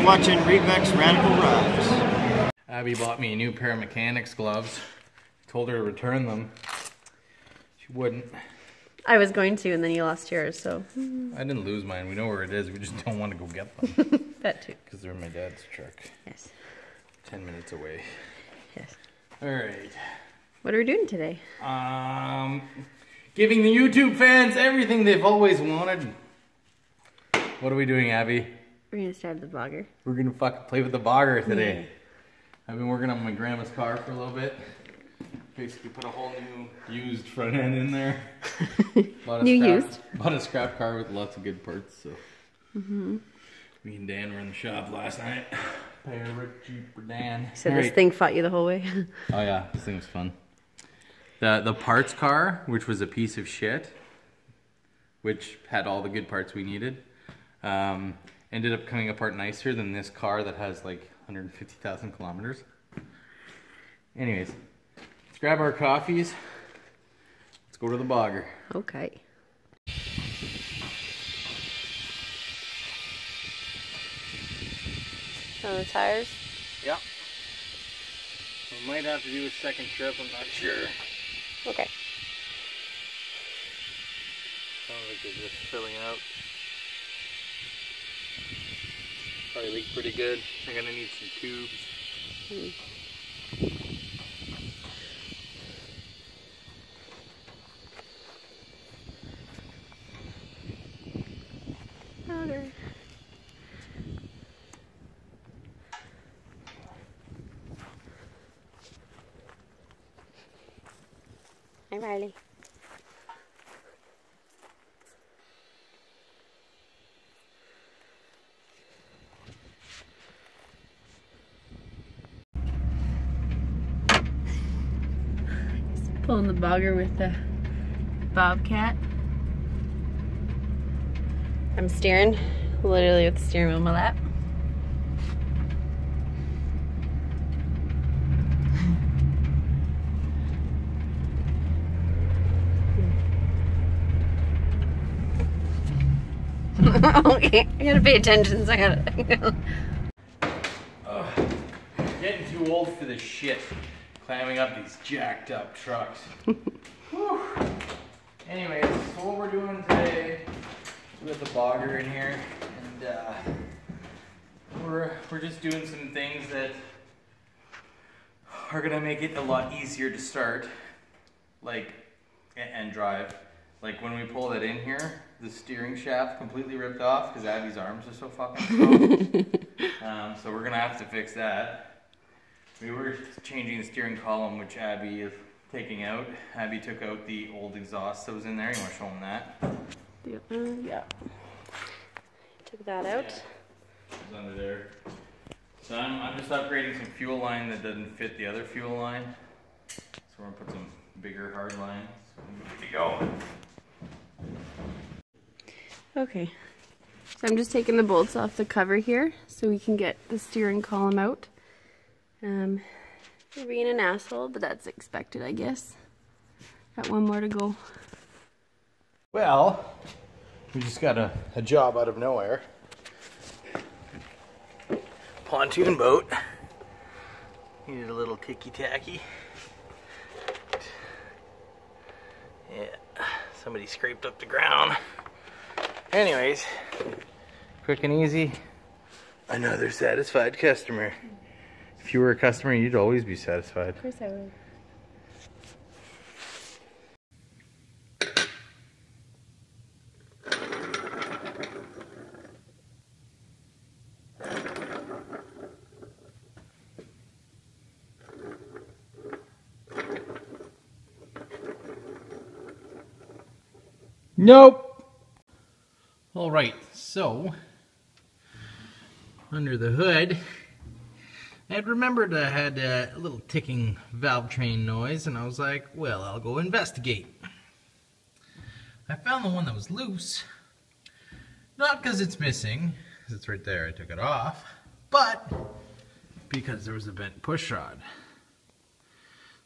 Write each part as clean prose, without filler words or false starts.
watching Revex Radical Rides. Abby bought me a new pair of mechanics gloves. Told her to return them. She wouldn't. I was going to, and then you lost yours, so. I didn't lose mine. We know where it is. We just don't want to go get them. That too. Because they're in my dad's truck. Yes. 10 minutes away. Yes. All right. What are we doing today? Giving the YouTube fans everything they've always wanted. What are we doing, Abby? We're gonna start the Bogger. We're gonna fucking play with the Bogger today. Yeah. I've been working on my grandma's car for a little bit. Basically put a whole new used front end in there. Bought a scrap car with lots of good parts, so. Me and Dan were in the shop last night. Pay a rich cheap for Dan. So this thing fought you the whole way? Oh yeah, this thing was fun. The parts car, which was a piece of shit, which had all the good parts we needed, ended up coming apart nicer than this car that has like 150,000 kilometers. Anyways, let's grab our coffees. Let's go to the Bogger. Okay. On the tires? Yep. We might have to do a second trip, I'm not sure. Okay. Sounds like they're just filling out. Probably leak pretty good. I'm gonna need some tubes. Powder. Hi, Riley. Just pulling the Bogger with the Bobcat. I'm steering, literally with the steering wheel in my lap. Okay, I gotta pay attention, so I gotta. Getting too old for this shit. Climbing up these jacked up trucks. Anyways, so what we're doing today, we got the Bogger in here, and we're just doing some things that are gonna make it a lot easier to start, like, and drive. Like when we pull that in here, the steering shaft completely ripped off because Abby's arms are so fucking strong. So we're gonna have to fix that. We were changing the steering column, which Abby is taking out. Abby took out the old exhaust that was in there. You want to show them that? Yeah. Took that out. Yeah. It was under there. So I'm just upgrading some fuel line that doesn't fit the other fuel line. So we're gonna put some bigger hard lines. So we're good to go. Okay, so I'm just taking the bolts off the cover here so we can get the steering column out. You're being an asshole, but that's expected, I guess. Got one more to go. Well, we just got a job out of nowhere. Pontoon boat. Needed a little ticky-tacky. Yeah, somebody scraped up the ground. Anyways, quick and easy. Another satisfied customer. If you were a customer, you'd always be satisfied. Of course I would. Nope. All right, so under the hood, I had remembered I had a little ticking valve train noise, and I was like, well, I'll go investigate. I found the one that was loose, not because it's missing, because it's right there, I took it off, but because there was a bent push rod.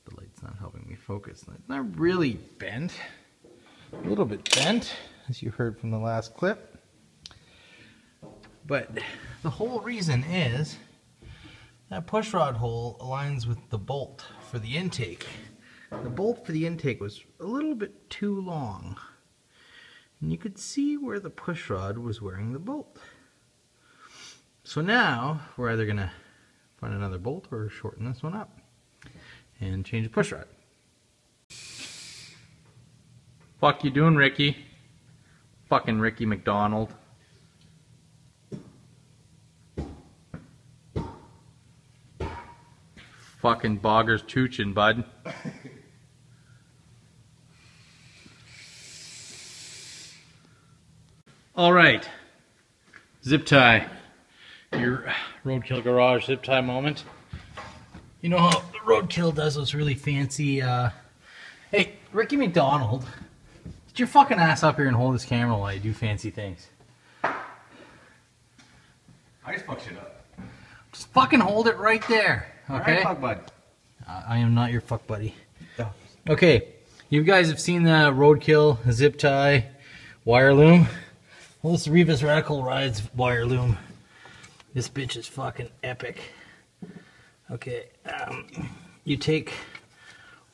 The light's not helping me focus. It's not really bent, a little bit bent, as you heard from the last clip. But the whole reason is that push rod hole aligns with the bolt for the intake. The bolt for the intake was a little bit too long. And you could see where the push rod was wearing the bolt. So now we're either going to find another bolt or shorten this one up and change the push rod. Fuck you doing, Ricky? Fucking Ricky McDonald. Fucking Bogger's chooching, bud. Alright. Zip tie. Your roadkill garage zip tie moment. You know how the roadkill does those really fancy, Hey, Ricky McDonald, get your fucking ass up here and hold this camera while I do fancy things. I just fuck shit up. Just fucking hold it right there, okay? Alright, fuck bud. I am not your fuck buddy. Oh. Okay, you guys have seen the roadkill zip tie wire loom. Well, this Revis Radical Rides wire loom. This bitch is fucking epic. Okay, you take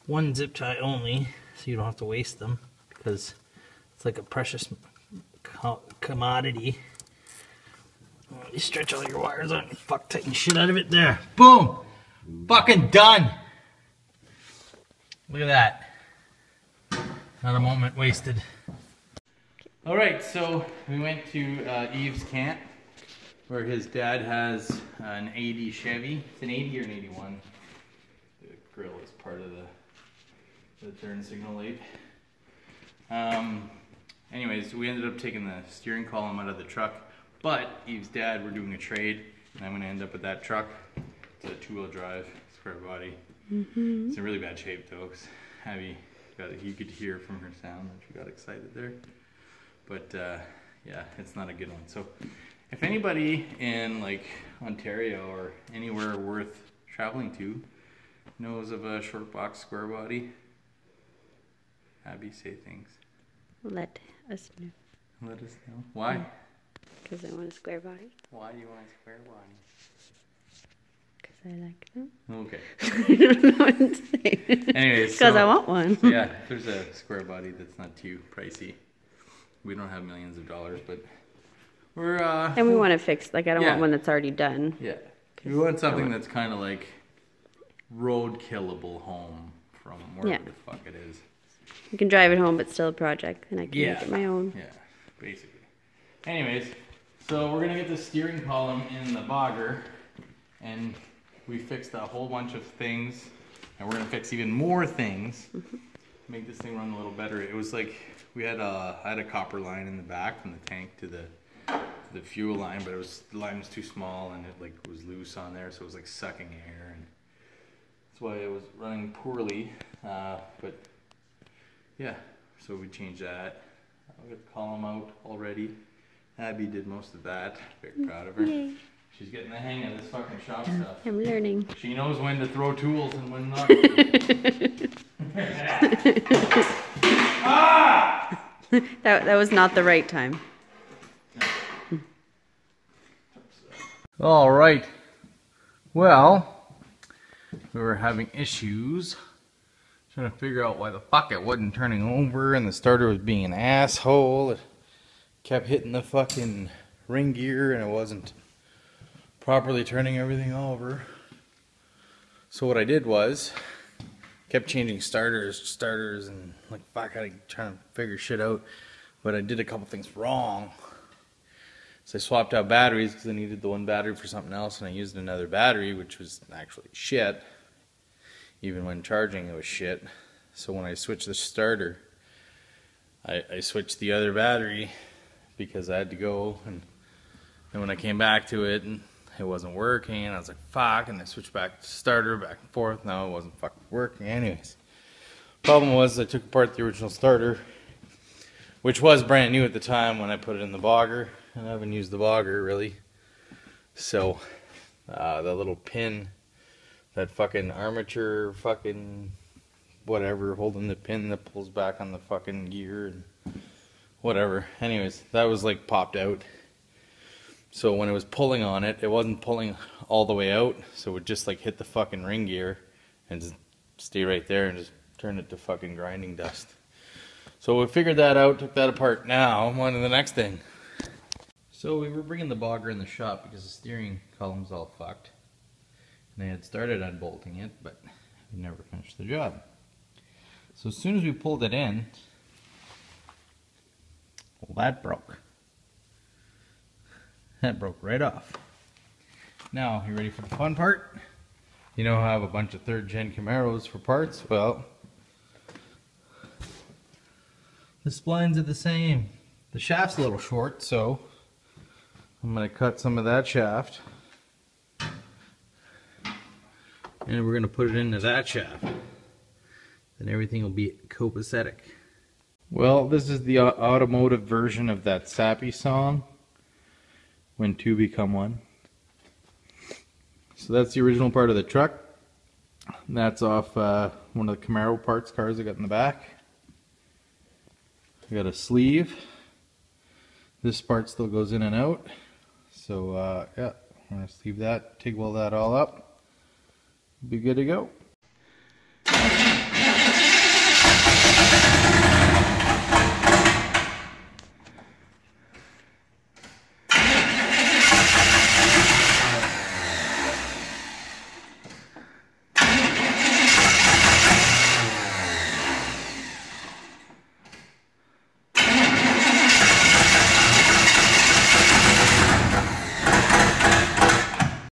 one zip tie only, so you don't have to waste them, because it's like a precious commodity. You stretch all your wires out and fuck tighten the shit out of it. There, boom, fucking done. Look at that. Not a moment wasted. All right, so we went to Eve's camp, where his dad has an 80 Chevy. It's an 80 or an 81. The grill is part of the turn signal light. Anyways, we ended up taking the steering column out of the truck, but Eve's dad, we're doing a trade, and I'm going to end up with that truck. It's a 2-wheel drive, square body. Mm-hmm. It's in really bad shape though, because Abby, you could hear from her sound that she got excited there. But yeah, it's not a good one. So if anybody in like Ontario or anywhere worth traveling to knows of a short box square body, Abby, say things. Let us know. Let us know. Why? Because I want a square body. Why do you want a square body? Because I like them. Okay. I don't know what to say. Anyways, because I want one. So yeah, if there's a square body that's not too pricey. We don't have millions of dollars, but we're and we want to fix, like, I don't want one that's already done. Yeah. We want something that's kind of like road killable home from wherever the fuck it is. You can drive it home, but still a project, and I can make it my own. Yeah, basically. Anyways, so we're gonna get the steering column in the Bogger, and we fixed a whole bunch of things, and we're gonna fix even more things. Make this thing run a little better. It was like I had a copper line in the back from the tank to the fuel line, but the line was too small and it like was loose on there, so it was like sucking air, and that's why it was running poorly. But yeah, so we changed that. I'll get the column out already. Abby did most of that. Very proud of her. Yay. She's getting the hang of this fucking shop stuff. I'm learning. She knows when to throw tools and when not to. That was not the right time. All right. Well, we were having issues trying to figure out why the fuck it wasn't turning over, and the starter was being an asshole. It kept hitting the fucking ring gear and it wasn't properly turning everything over. So what I did was kept changing starters, and like fuck, I trying to figure shit out. But I did a couple things wrong. So I swapped out batteries because I needed the one battery for something else, and I used another battery, which was actually shit. Even when charging, it was shit. So when I switched the starter, I switched the other battery because I had to go, and then when I came back to it, and it wasn't working, and I was like, fuck, and I switched back to starter, back and forth. No, it wasn't fucking working. Anyways, problem was I took apart the original starter, which was brand new at the time when I put it in the Bogger, and I haven't used the Bogger really. So the little pin, that fucking armature fucking whatever holding the pin that pulls back on the fucking gear and whatever. Anyways, that was like popped out. So when it was pulling on it, it wasn't pulling all the way out, so it would just like hit the fucking ring gear and just stay right there and just turn it to fucking grinding dust. So we figured that out, took that apart. Now, I'm on to the next thing. So we were bringing the Bogger in the shop because the steering column's all fucked. And they had started unbolting it, but we never finished the job. So as soon as we pulled it in, well, that broke. That broke right off. Now, you ready for the fun part? You know how I have a bunch of 3rd gen Camaros for parts? Well, the splines are the same. The shaft's a little short, so I'm going to cut some of that shaft. And we're going to put it into that shaft. Then everything will be copacetic. Well, this is the automotive version of that sappy song, When Two Become One. So that's the original part of the truck. That's off one of the Camaro parts cars I got in the back. I got a sleeve. This part still goes in and out. So yeah, I'm going to sleeve that, TIG weld that all up. Be good to go.